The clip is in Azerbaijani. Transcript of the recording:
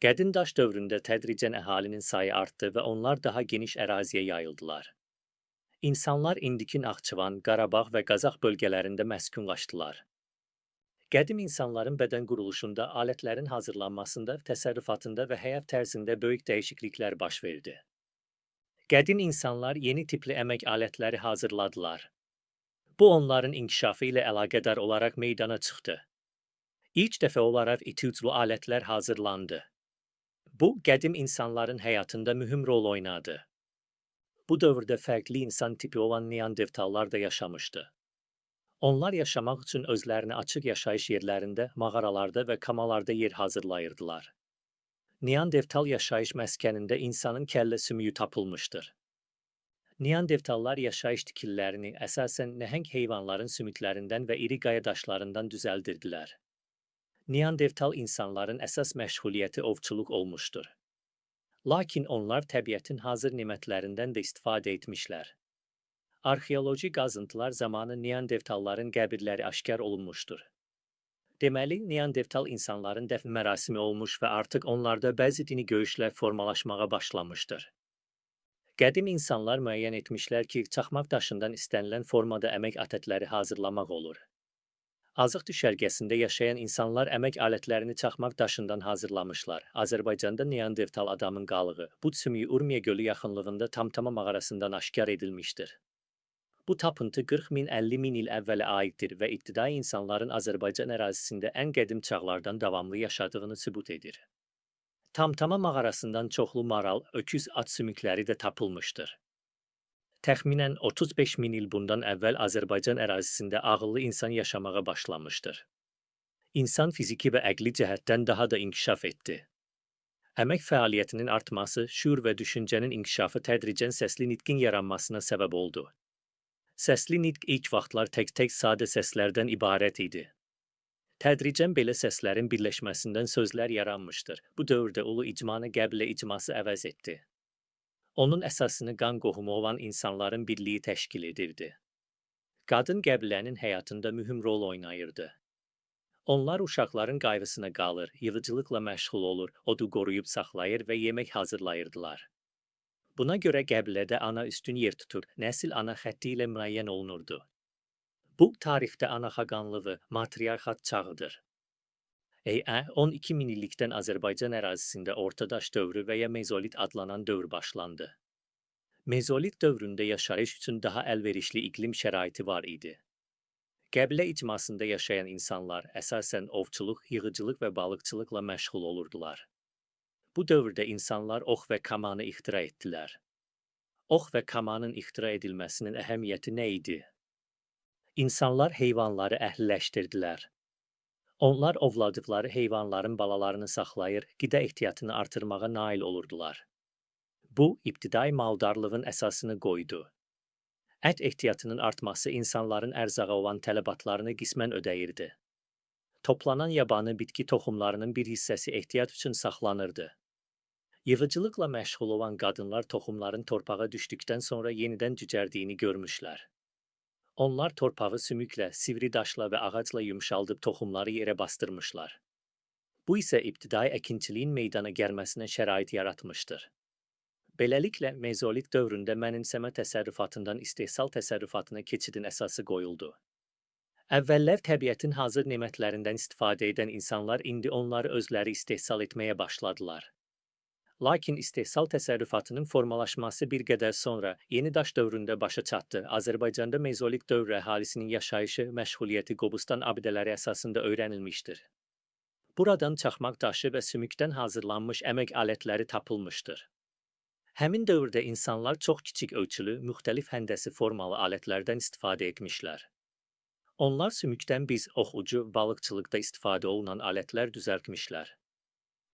Qədim daş dövründə tədricən əhalinin sayı artdı və onlar daha geniş əraziyə yayıldılar. İnsanlar indiki Naxçıvan, Qarabağ və Qazax bölgələrində məskunlaşdılar. Qədim insanların bədən quruluşunda, alətlərin hazırlanmasında, təsərrüfatında və həyat tərzində böyük dəyişikliklər baş verdi. Qədim insanlar yeni tipli əmək alətləri hazırladılar. Bu onların inkişafı ilə əlaqədar olaraq meydana çıxdı. İlk dəfə olaraq iti uclu alətlər hazırlandı. Bu, qədim insanların həyatında mühüm rol oynadı. Bu dövrdə fərqli insan tipi olan Neandertallar da yaşamışdı. Onlar yaşamaq üçün özlərini açıq yaşayış yerlərində, mağaralarda və kamalarda yer hazırlayırdılar. Neandertal yaşayış məskənində insanın kəllə sümüyü tapılmışdır. Neandertallar yaşayış tikililərini əsasən nəhəng heyvanların sümüklərindən və iri qaya daşlarından düzəldirdilər. Neandertal insanların əsas məşğuliyyəti ovçuluq olmuşdur. Lakin onlar təbiətin hazır nemətlərindən də istifadə etmişlər. Arxeoloji qazıntılar zamanı Neandertalların qəbirləri aşkar olunmuşdur. Deməli, Neandertal insanların dəfn mərasimi olmuş və artıq onlarda bəzi dini görüşlər formalaşmağa başlamışdır. Qədim insanlar müəyyən etmişlər ki, çaxmaq daşından istənilən formada əmək alətləri hazırlamaq olur. Azıq düşərgəsində yaşayan insanlar əmək alətlərini çaxmaq daşından hazırlamışlar. Azərbaycanda Neandertal adamın qalığı, bud sümüyü Urmiya gölü yaxınlığında Tamtama mağarasından aşkar edilmişdir. Bu tapıntı 40 min, 50 min il əvvələ aiddir və ibtidai insanların Azərbaycan ərazisində ən qədim çağlardan davamlı yaşadığını sübut edir. Tamtama mağarasından çoxlu maral, öküz, at sümükləri də tapılmışdır. Təxminən 35 min il bundan əvvəl Azərbaycan ərazisində ağıllı insan yaşamağa başlamışdır. İnsan fiziki və əqli cəhətdən daha da inkişaf etdi. Əmək fəaliyyətinin artması, şuur və düşüncənin inkişafı tədricən səsli nitqin yaranmasına səbəb oldu. Səsli nitq ilk vaxtlar tək-tək sadə səslərdən ibarət idi. Tədricən belə səslərin birləşməsindən sözlər yaranmışdır. Bu dövrdə ulu icmanı qəbilə icması əvəz etdi. Onun əsasını qan qohumu olan insanların birliyi təşkil edirdi. Qadın qəbilənin həyatında mühüm rol oynayırdı. Onlar uşaqların qayğısına qalır, yığıcılıqla məşğul olur, odu qoruyub saxlayır və yemək hazırlayırdılar. Buna görə qəbilədə ana üstün yer tutur, nəsil ana xətti ilə müəyyən olunurdu. Bu, tarixdə ana xaqanlığı, matriarxat çağıdır. 12 min illikdən Azərbaycan ərazisində Ortadaş dövrü və ya Mezolit adlanan dövr başlandı. Mezolit dövründə yaşayış üçün daha əlverişli iqlim şəraiti var idi. Qəbilə icmasında yaşayan insanlar əsasən ovçuluq, yığıcılıq və balıqçılıqla məşğul olurdular. Bu dövrdə insanlar ox və kamanı ixtira etdilər. Ox və kamanın ixtira edilməsinin əhəmiyyəti nə idi? İnsanlar heyvanları əhliləşdirdilər. Onlar ovladıqları heyvanların balalarını saxlayır, qida ehtiyatını artırmağa nail olurdular. Bu, ibtidai maldarlığın əsasını qoydu. Ət ehtiyatının artması insanların ərzağa olan tələbatlarını qismən ödəyirdi. Toplanan yabanı bitki toxumlarının bir hissəsi ehtiyat üçün saxlanırdı. Yığıcılıqla məşğul olan qadınlar toxumların torpağa düşdükdən sonra yenidən cücərdiyini görmüşlər. Onlar torpağı sümüklə, sivri daşla və ağacla yumşaldıb toxumları yerə bastırmışlar. Bu isə ibtidai əkinçiliyin meydana gəlməsinə şərait yaratmışdır. Beləliklə, Mezolit dövründə mənimsəmə təsərrüfatından istehsal təsərrüfatına keçidin əsası qoyuldu. Əvvəllər təbiətin hazır nemətlərindən istifadə edən insanlar indi onları özləri istehsal etməyə başladılar. Lakin istehsal təsərrüfatının formalaşması bir qədər sonra yeni daş dövründə başa çatdı. Azərbaycanda Mezolit dövrü əhalisinin yaşayışı, məşğuliyyəti Qobustan abidələri əsasında öyrənilmişdir. Buradan çaxmaq daşı və sümükdən hazırlanmış əmək alətləri tapılmışdır. Həmin dövrdə insanlar çox kiçik ölçülü, müxtəlif həndəsi formalı alətlərdən istifadə etmişlər. Onlar sümükdən biz, ox ucu, balıqçılıqda istifadə olunan alətlər düzəltmişlər.